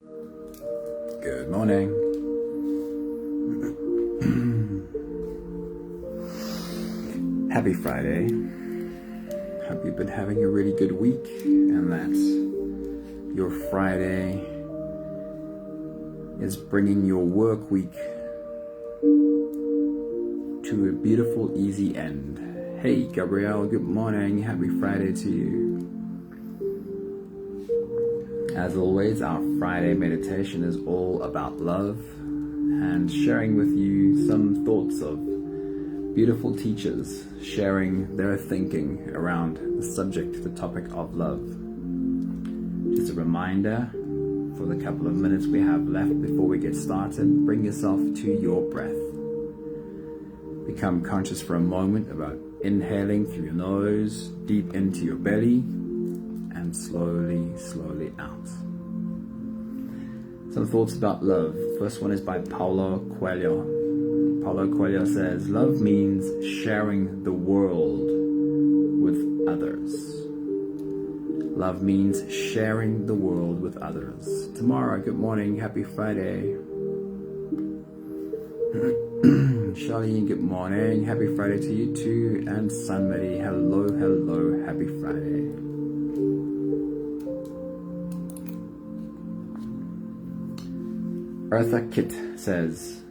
Good morning. Happy Friday. Hope you've been having a really good week and that your Friday is bringing your work week to a beautiful, easy end. Hey, Gabrielle, good morning. Happy Friday to you. As always, our Friday meditation is all about love and sharing with you some thoughts of beautiful teachers sharing their thinking around the subject, the topic of love. Just a reminder, for the couple of minutes we have left before we get started, bring yourself to your breath. Become conscious for a moment about inhaling through your nose, deep into your belly, and slowly out. Some thoughts about love. First one is by Paulo Coelho. Paulo Coelho says, love means sharing the world with others. Love means sharing the world with others. Tamara, good morning. Happy Friday. Charlene, good morning. Happy Friday to you too. And somebody, hello. Happy Friday. Eartha Kitt says,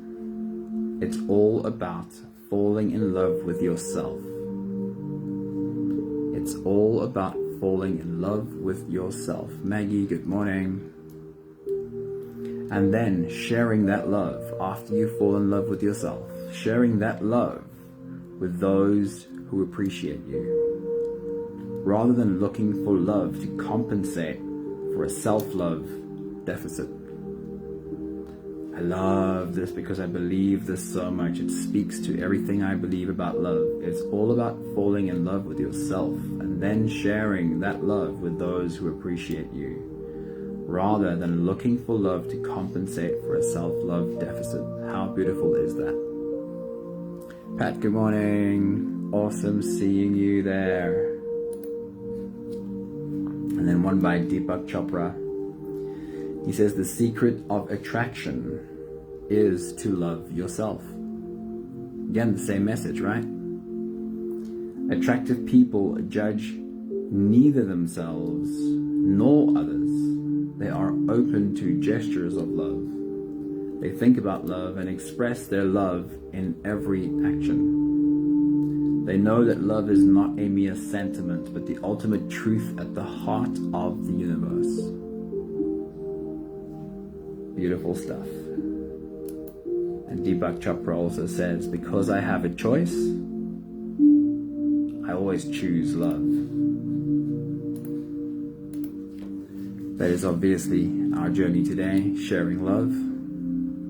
it's all about falling in love with yourself. It's all about falling in love with yourself. Maggie, good morning. And then sharing that love after you fall in love with yourself. Sharing that love with those who appreciate you. Rather than looking for love to compensate for a self-love deficit. I love this because I believe this so much. It speaks to everything I believe about love. It's all about falling in love with yourself and then sharing that love with those who appreciate you, rather than looking for love to compensate for a self-love deficit. How beautiful is that? Pat, good morning. Awesome seeing you there. And then one by Deepak Chopra. He says, the secret of attraction is to love yourself. Again, the same message, right? Attractive people judge neither themselves nor others. They are open to gestures of love. They think about love and express their love in every action. They know that love is not a mere sentiment, but the ultimate truth at the heart of the universe. Beautiful stuff. And Deepak Chopra also says, because I have a choice, I always choose love. That is obviously our journey today, sharing love.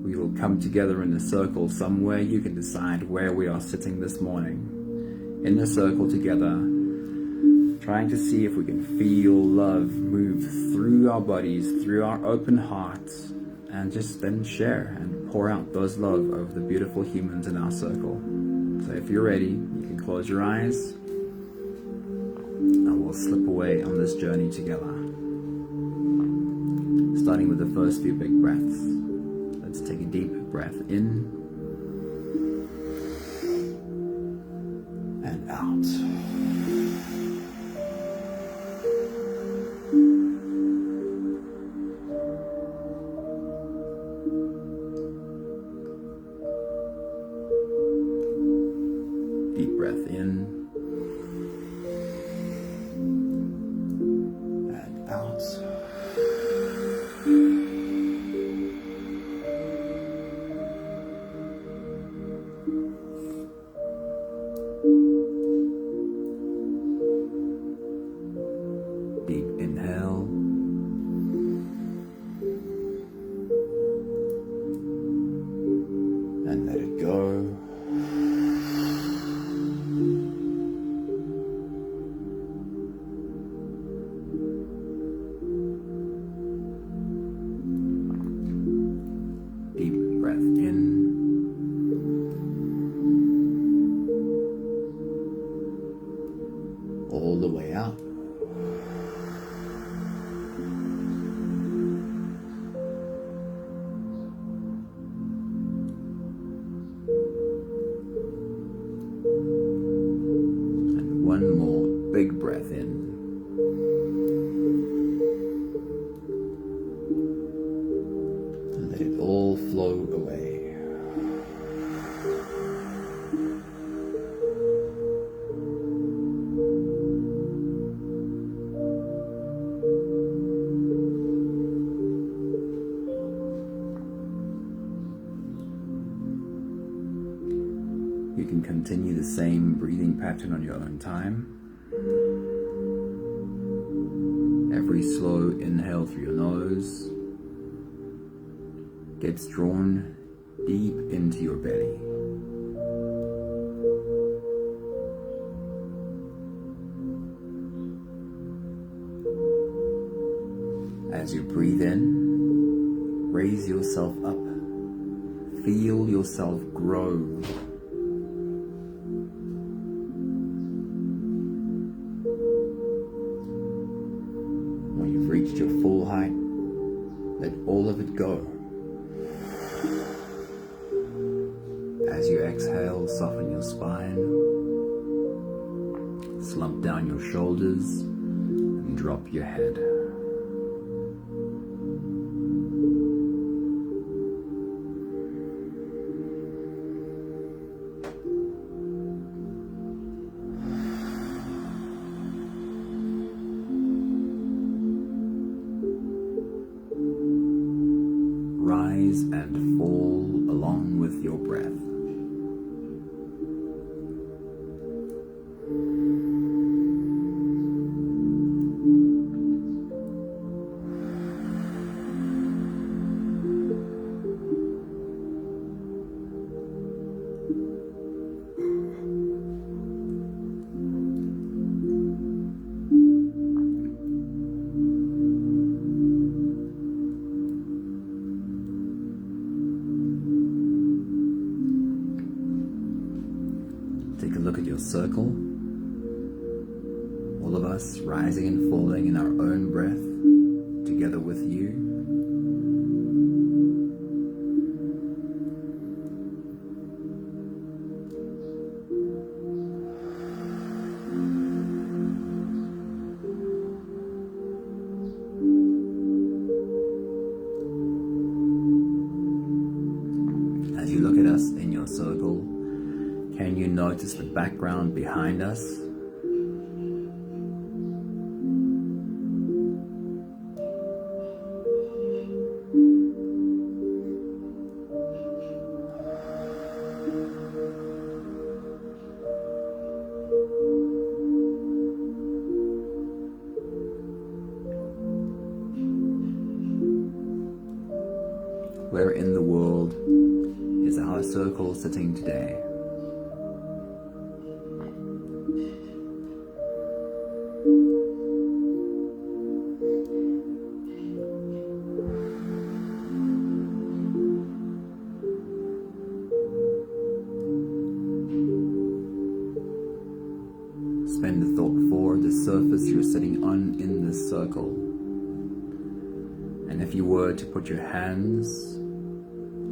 We will come together in a circle somewhere. You can decide where we are sitting this morning. In a circle together, trying to see if we can feel love move through our bodies, through our open hearts, and just then share and pour out those love over the beautiful humans in our circle. So if you're ready, you can close your eyes and we'll slip away on this journey together. Starting with the first few big breaths. Let's take a deep breath in and out. Deep breath in and out. big breath in. And let it all flow away. You can continue the same breathing pattern on your own time. Every slow inhale through your nose gets drawn deep into your belly. As you breathe in, raise yourself up. Feel yourself grow. When you've reached your full height, let all of it go. As you exhale, soften your spine, slump down your shoulders, and drop your head. Rise and fall along with your breath. Take a look at your circle. All of us rising and falling in our own breath, together with you. As you look at us in your circle, can you notice the background behind us? Where in the world is our circle sitting today? Spend a thought for the surface you're sitting on in this circle. And if you were to put your hands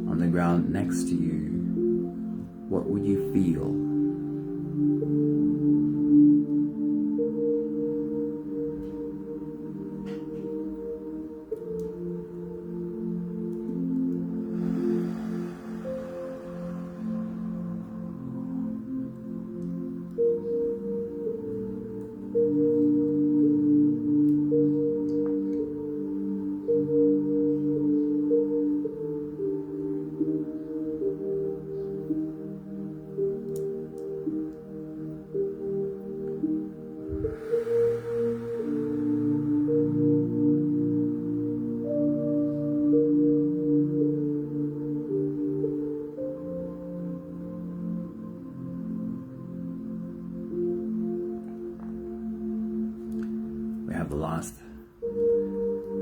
on the ground next to you, what would you feel? We have the last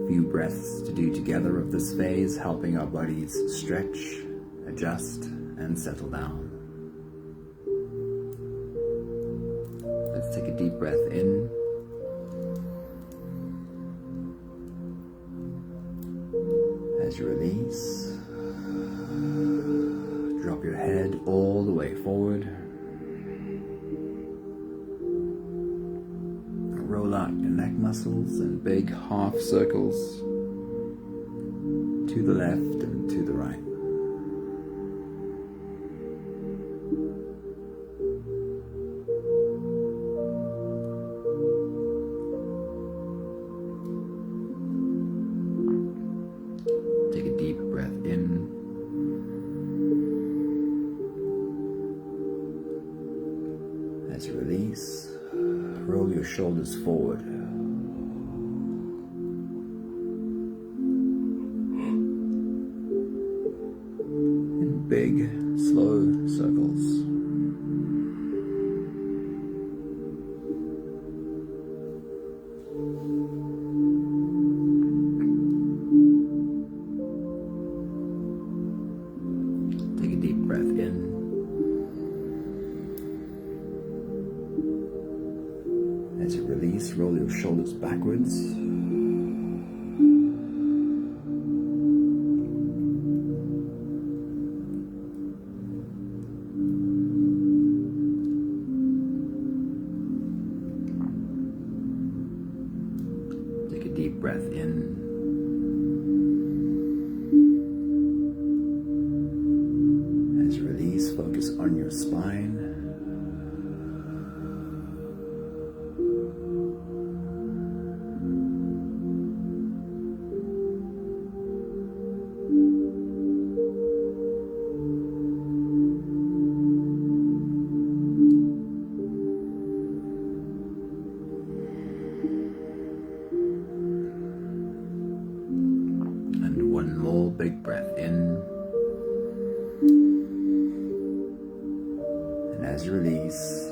few breaths to do together of this phase, helping our bodies stretch, adjust, and settle down. Let's take a deep breath in. As you release, drop your head all the way forward. muscles and big half circles to the left and to the right. Take a deep breath in. As you release, roll your shoulders forward. In big, slow circles. Take a deep breath in. As you release, roll your shoulders backwards. Take a deep breath in. As you release, focus on your spine. One more big breath in. And as you release,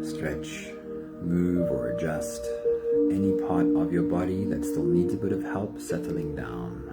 stretch, move or adjust any part of your body that still needs a bit of help settling down.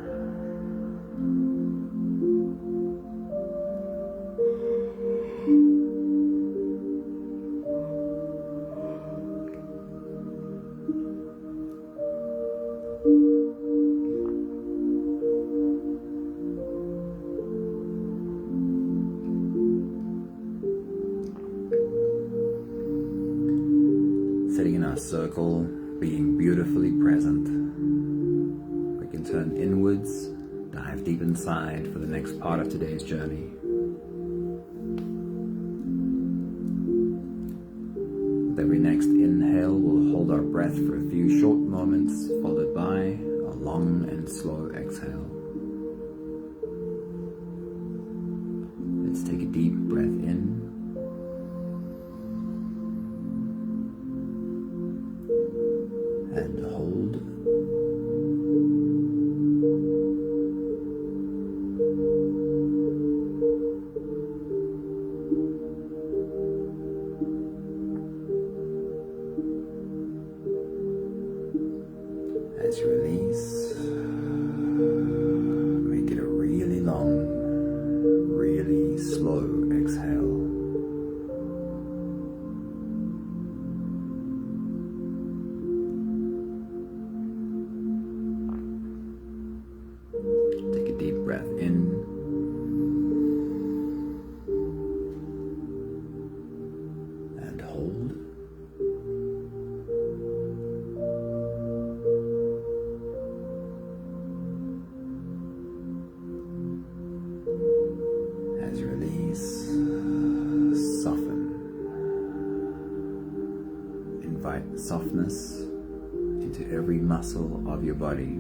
Sitting in our circle, being beautifully present. We can turn inwards, dive deep inside for the next part of today's journey. With every next inhale, we'll hold our breath for a few short moments, followed by a long and slow exhale. Let's take a deep breath in. And hold. As you release, make it a really long, really slow exhale. Take a deep breath in. And hold. As you release, soften. Invite softness into every muscle of your body.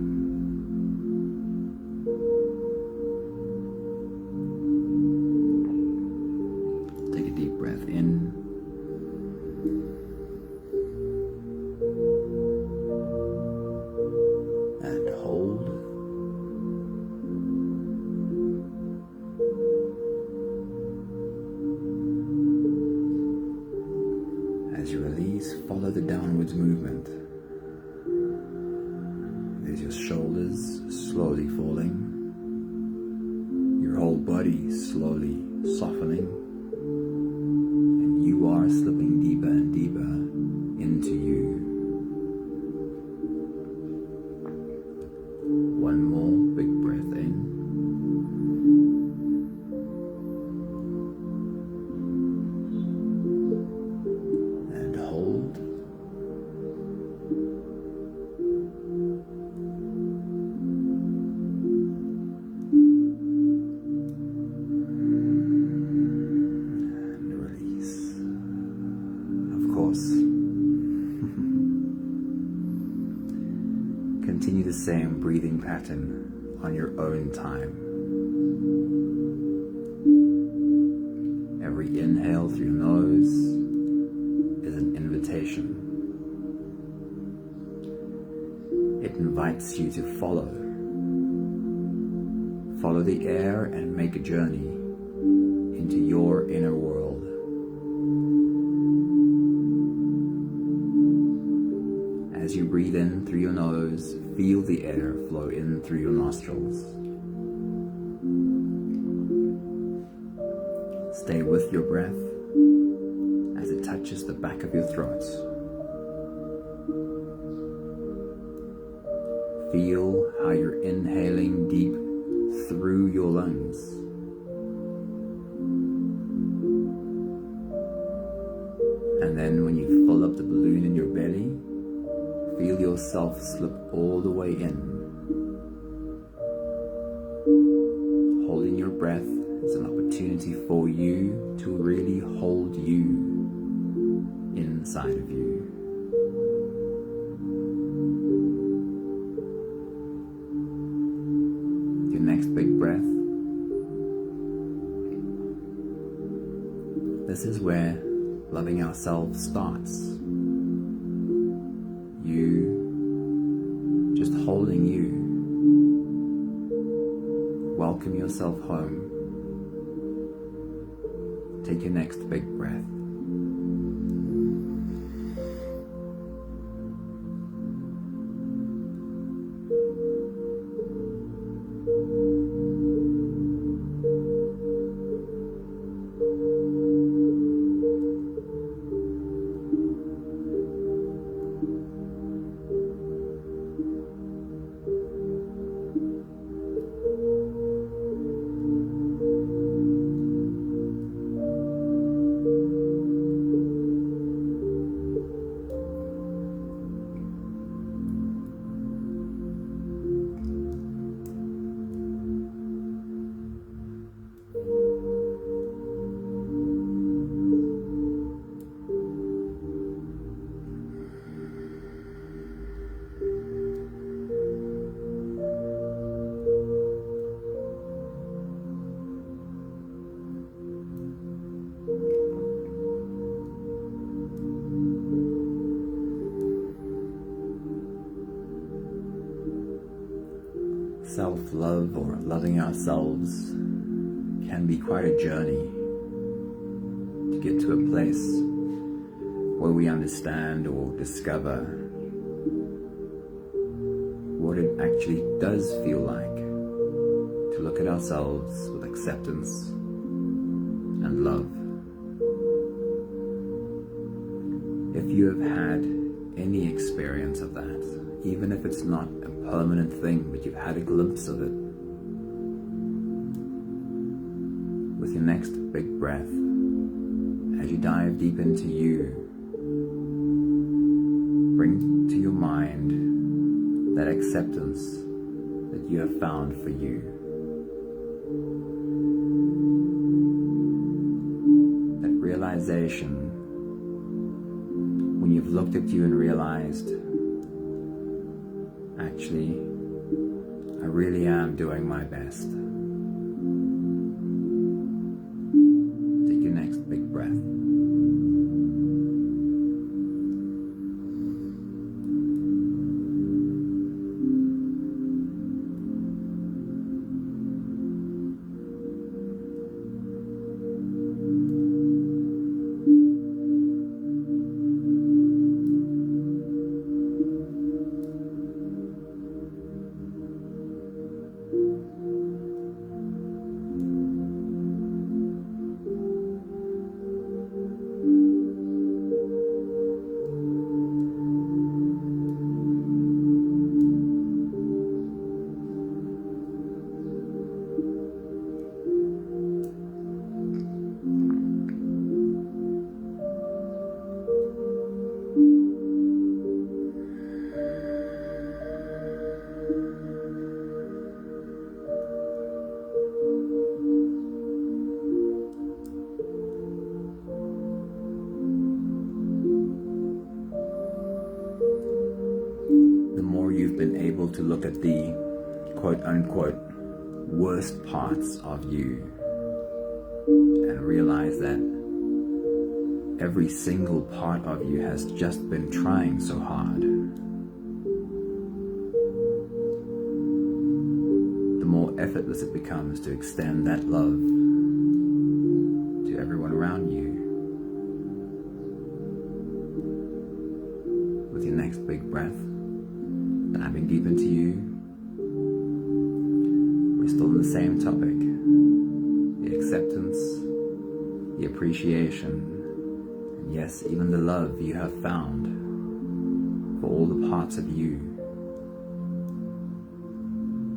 Take a deep breath in. And hold. As you release, follow the downwards movement. There's your shoulders slowly falling, your whole body slowly softening, and you are slipping deeper and deeper into you. One more big breath in. And hold. on your own time. Every inhale through your nose is an invitation. It invites you to follow the air and make a journey into your inner world. As you breathe in through your nose, feel the air flow in through your nostrils. Stay with your breath as it touches the back of your throat. Feel how you're inhaling deep through your lungs. And then when you fill up the balloon in your belly, feel yourself slip all the way in. Holding your breath is an opportunity for you to really hold you inside of you. Your next big breath. This is where loving ourselves starts. You, just holding you. Welcome yourself home. Take your next big breath. Self-love or loving ourselves can be quite a journey to get to a place where we understand or discover what it actually does feel like to look at ourselves with acceptance and love. If you have had any experience of that, even if it's not a permanent thing, but you've had a glimpse of it, with your next big breath, as you dive deep into you, bring to your mind that acceptance that you have found for you. That realization when you've looked at you and realized, actually, I really am doing my best. Take your next big breath. to look at the quote unquote worst parts of you and realize that every single part of you has just been trying so hard. The more effortless it becomes to extend that love to everyone around you. With your next big breath, diving deep into you, we're still on the same topic, the acceptance, the appreciation, and yes, even the love you have found for all the parts of you.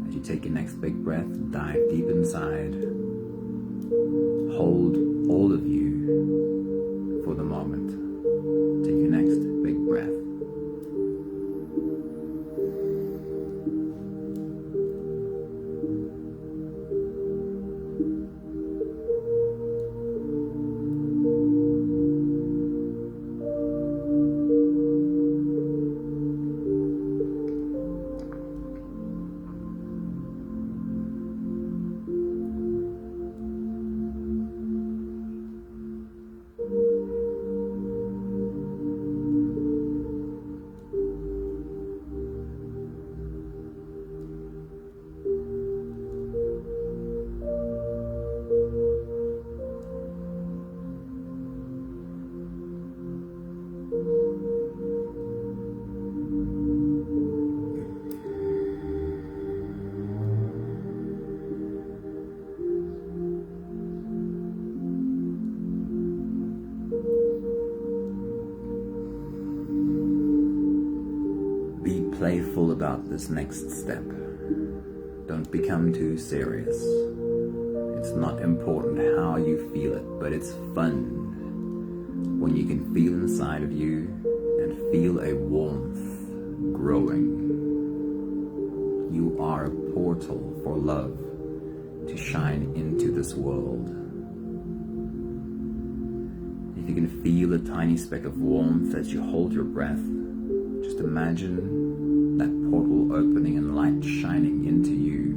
As you take your next big breath, dive deep inside, hold all of you for the moment. Take your next big breath. Playful about this next step. Don't become too serious. It's not important how you feel it, but it's fun when you can feel inside of you and feel a warmth growing. You are a portal for love to shine into this world. If you can feel a tiny speck of warmth as you hold your breath, just imagine that portal opening and light shining into you.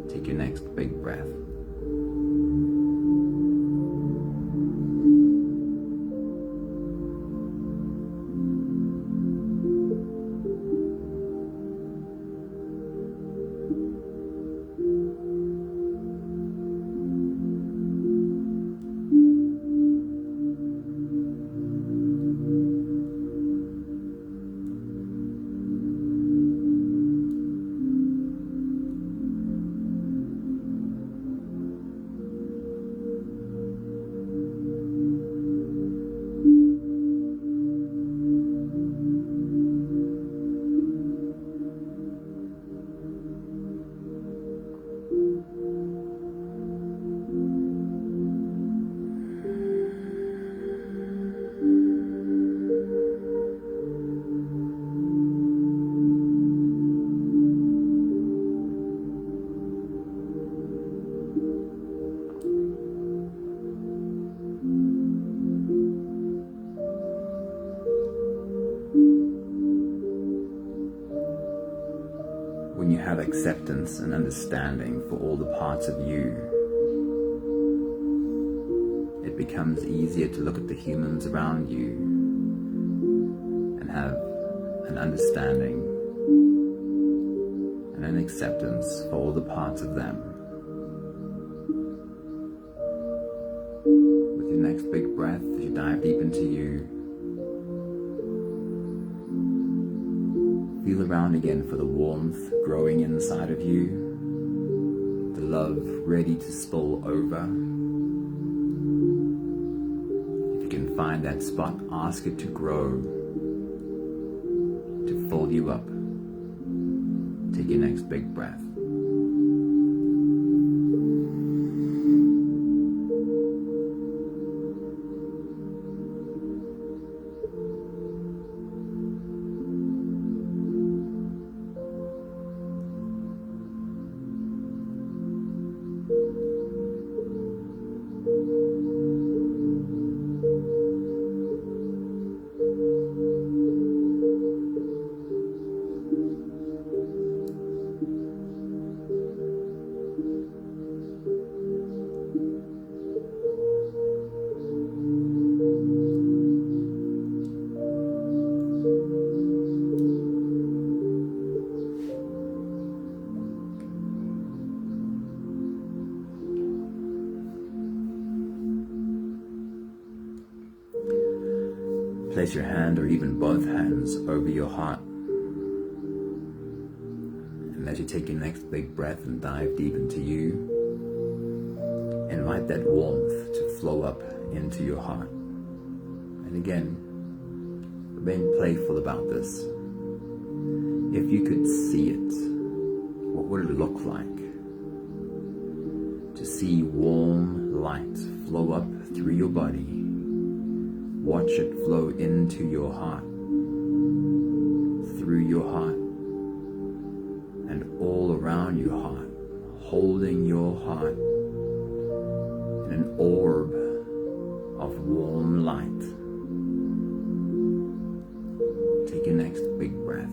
Take your next big breath. When you have acceptance and understanding for all the parts of you, it becomes easier to look at the humans around you and have an understanding and an acceptance for all the parts of them. With your next big breath, as you dive deep into you, feel around again for the warmth growing inside of you, the love ready to spill over. If you can find that spot, ask it to grow, to fill you up. Take your next big breath. Place your hand or even both hands over your heart. And as you take your next big breath and dive deep into you, invite that warmth to flow up into your heart. And again, being playful about this. If you could see it, what would it look like to see warm light flow up through your body? Watch it flow into your heart, through your heart, and all around your heart, holding your heart in an orb of warm light. Take your next big breath.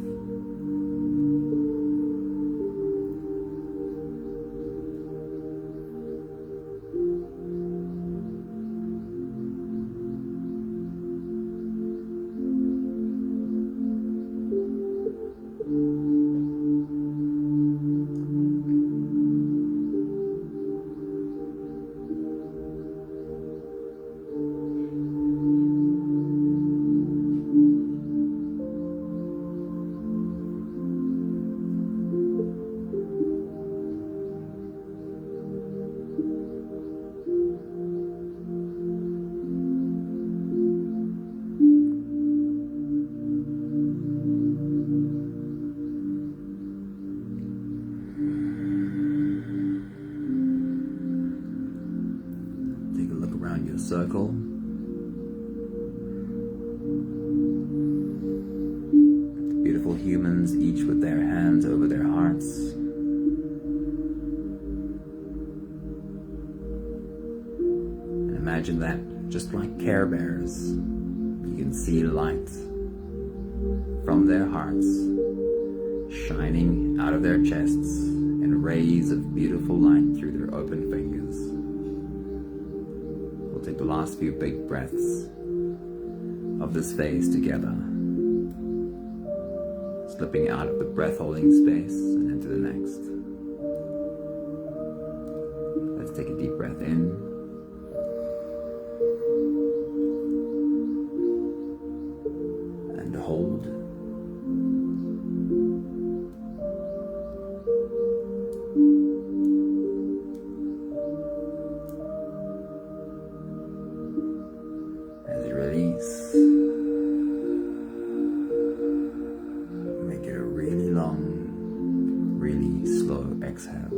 Circle. Beautiful humans, each with their hands over their hearts. And imagine that, just like Care Bears, you can see light from their hearts shining out of their chests in rays of beautiful light through their open fingers. Take the last few big breaths of this phase together, slipping out of the breath holding space and into the next. Let's take a deep breath in and hold. Make it a really long, really slow exhale.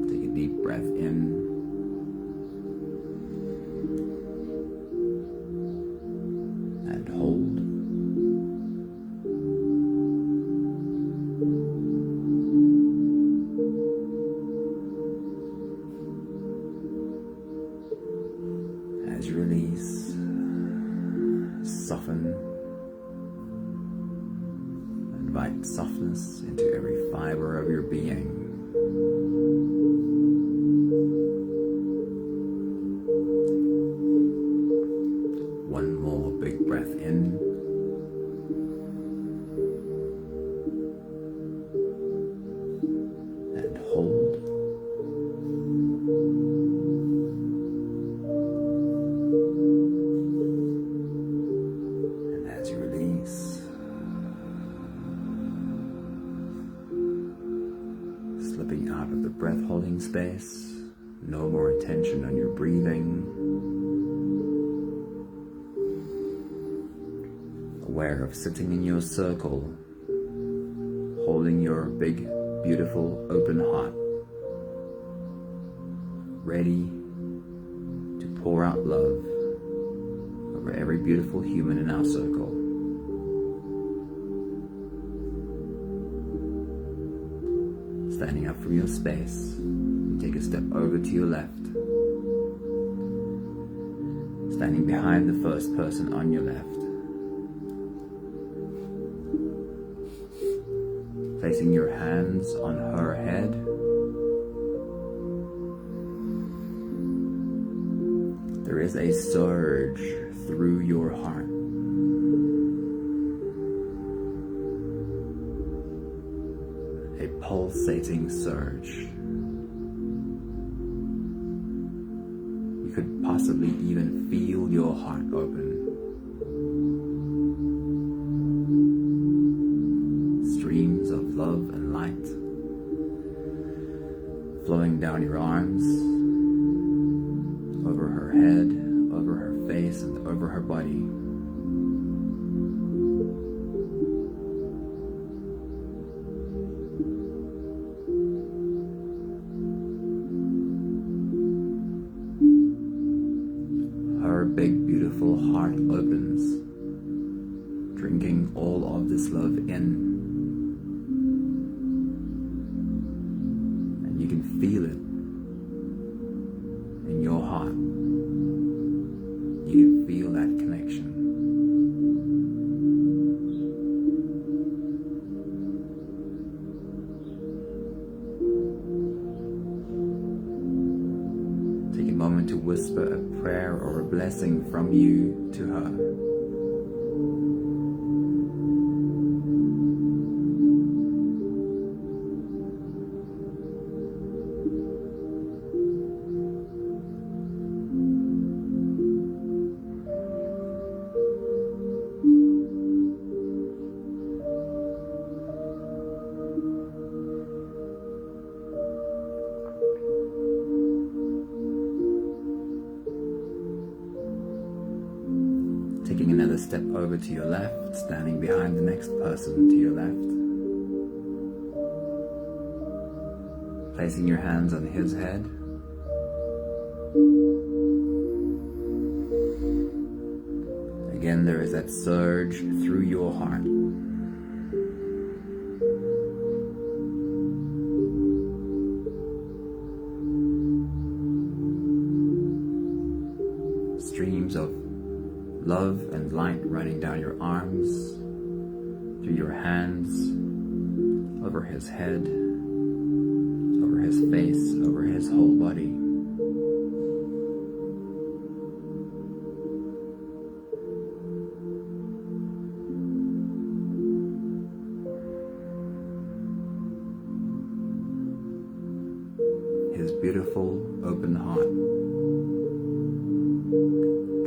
Take a deep breath in and hold. As you release, soften, invite softness into every fiber of your being. One more big breath in. And hold. Slipping out of the breath holding space, no more attention on your breathing. Aware of sitting in your circle, holding your big, beautiful, open heart, ready to pour out love over every beautiful human in our circle. Standing up from your space, you take a step over to your left. Standing behind the first person on your left. Placing your hands on her head. There is a surge through your heart. A pulsating surge could possibly even feel your heart open. Streams of love and light flowing down your arms, over her head, over her face, and over her body. Her big, beautiful heart opens, drinking all of this love in. And you can feel it in your heart. You can feel that connection. Take a moment to whisper a prayer or a blessing from you to her. Taking another step over to your left, standing behind the next person to your left. Placing your hands on his head. Again, there is that surge through your heart. Streams of love and light running down your arms, through your hands, over his head, over his face, over his whole body. His beautiful, open heart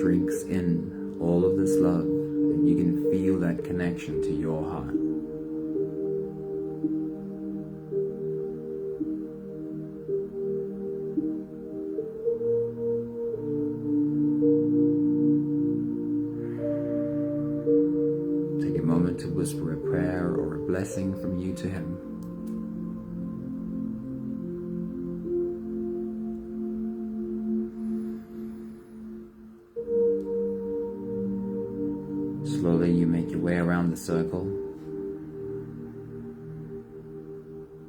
drinks in all of this love, and you can feel that connection to your heart. Take a moment to whisper a prayer or a blessing from you to him. Slowly you make your way around the circle,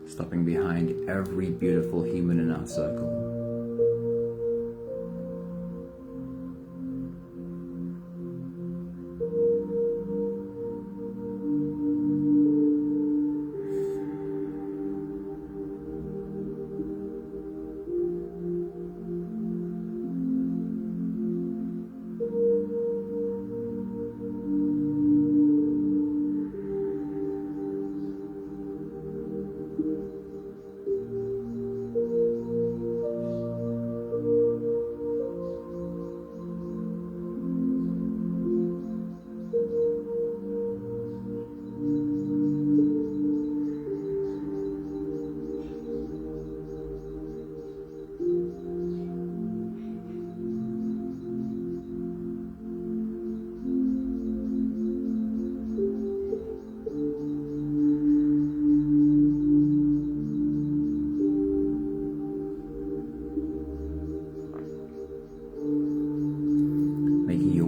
stopping behind every beautiful human in our circle.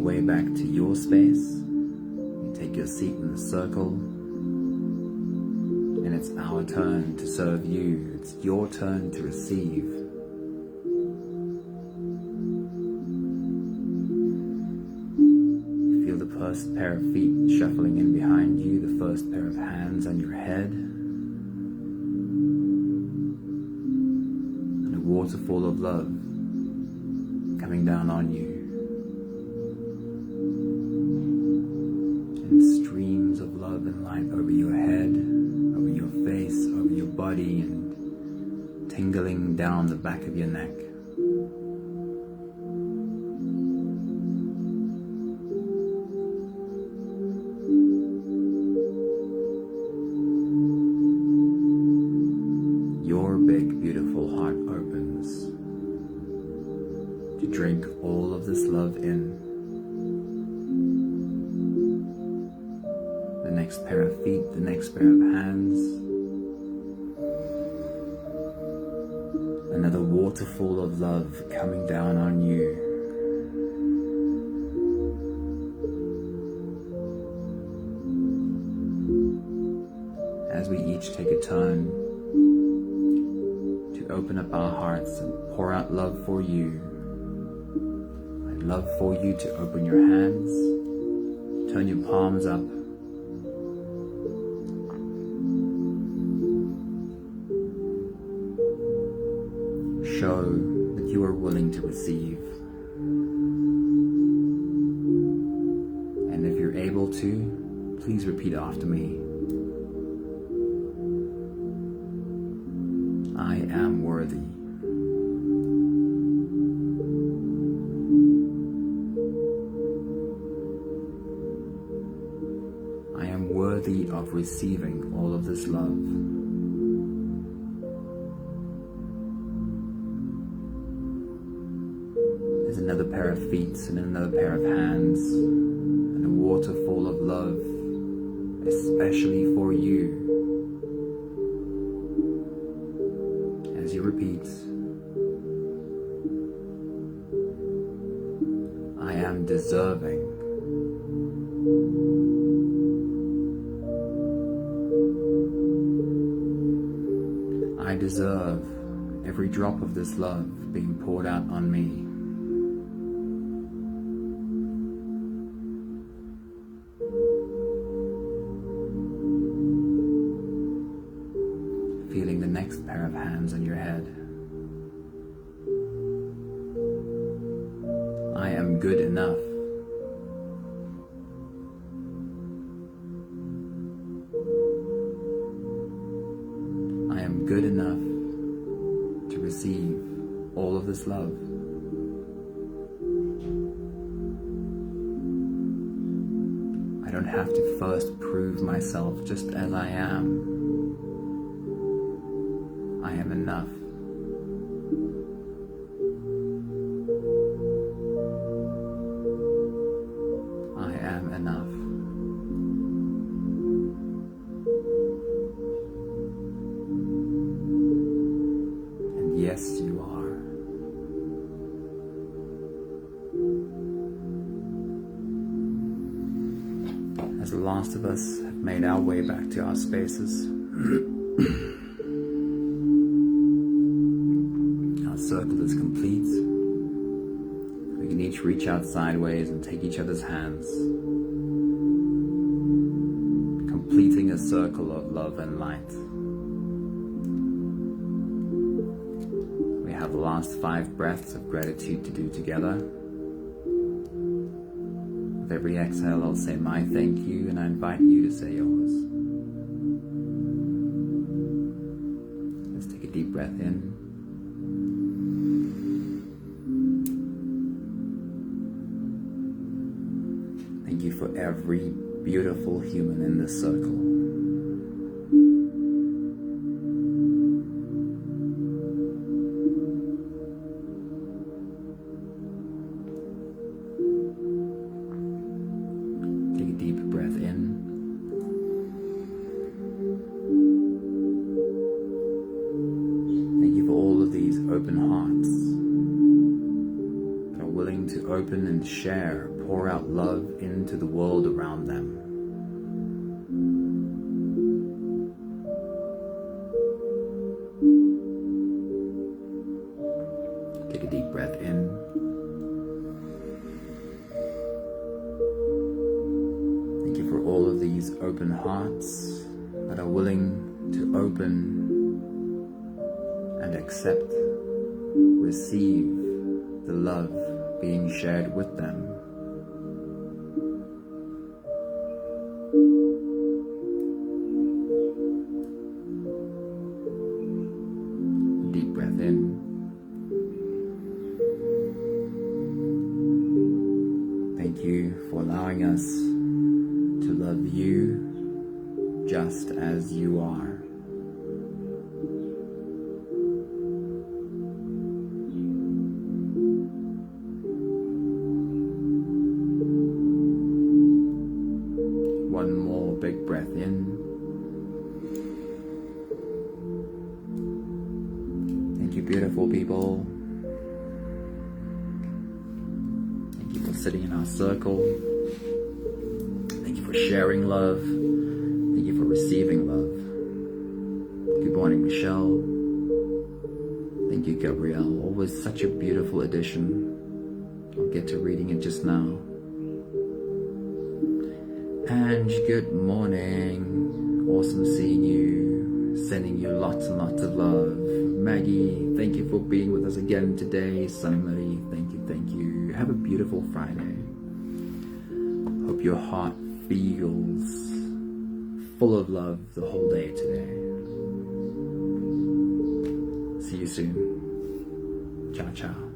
Way back to your space, you take your seat in the circle, and it's our turn to serve you. It's your turn to receive. You feel the first pair of feet shuffling in behind you, the first pair of hands on your head, and a waterfall of love coming down on you. Streams of love and light over your head, over your face, over your body, and tingling down the back of your neck. next pair of feet, the next pair of hands. Another waterfall of love coming down on you. As we each take a turn to open up our hearts and pour out love for you. I'd love for you to open your hands, turn your palms up, show that you are willing to receive. And if you're able to, please repeat after me. I am worthy. I am worthy of receiving all of this love. There's another pair of feet and another pair of hands and a waterfall of love, especially for you. As you repeat, I am deserving. I deserve every drop of this love being poured out on me. Feeling the next pair of hands on your head. I am good enough. I am good enough to receive all of this love. I don't have to first prove myself just as I am. I am enough. I am enough. And yes, you are. As the last of us have made our way back to our spaces, circle is complete. We can each reach out sideways and take each other's hands, completing a circle of love and light. We have the last 5 breaths of gratitude to do together. With every exhale, I'll say my thank you, and I invite you to say yours. Let's take a deep breath in. Thank you for every beautiful human in this circle. Take a deep breath in. Thank you for all of these open hearts that are willing to open and share, pour out love into the world around them. Take a deep breath in. Thank you for all of these open hearts that are willing to open and accept, receive the love being shared with them. Deep breath in. Thank you for allowing us to love you just as you are. One more big breath breath in. Thank you, beautiful people. Thank you for sitting in our circle. Thank you for sharing love. Thank you for receiving love. Good morning, Michelle. Thank you, Gabrielle. Always such a beautiful addition. I'll get to reading it just now. And good morning. Awesome seeing you. Sending you lots and lots of love. Maggie, thank you for being with us again today. Sunny Marie, thank you, thank you. Have a beautiful Friday. Hope your heart feels full of love the whole day today. See you soon. Ciao, ciao.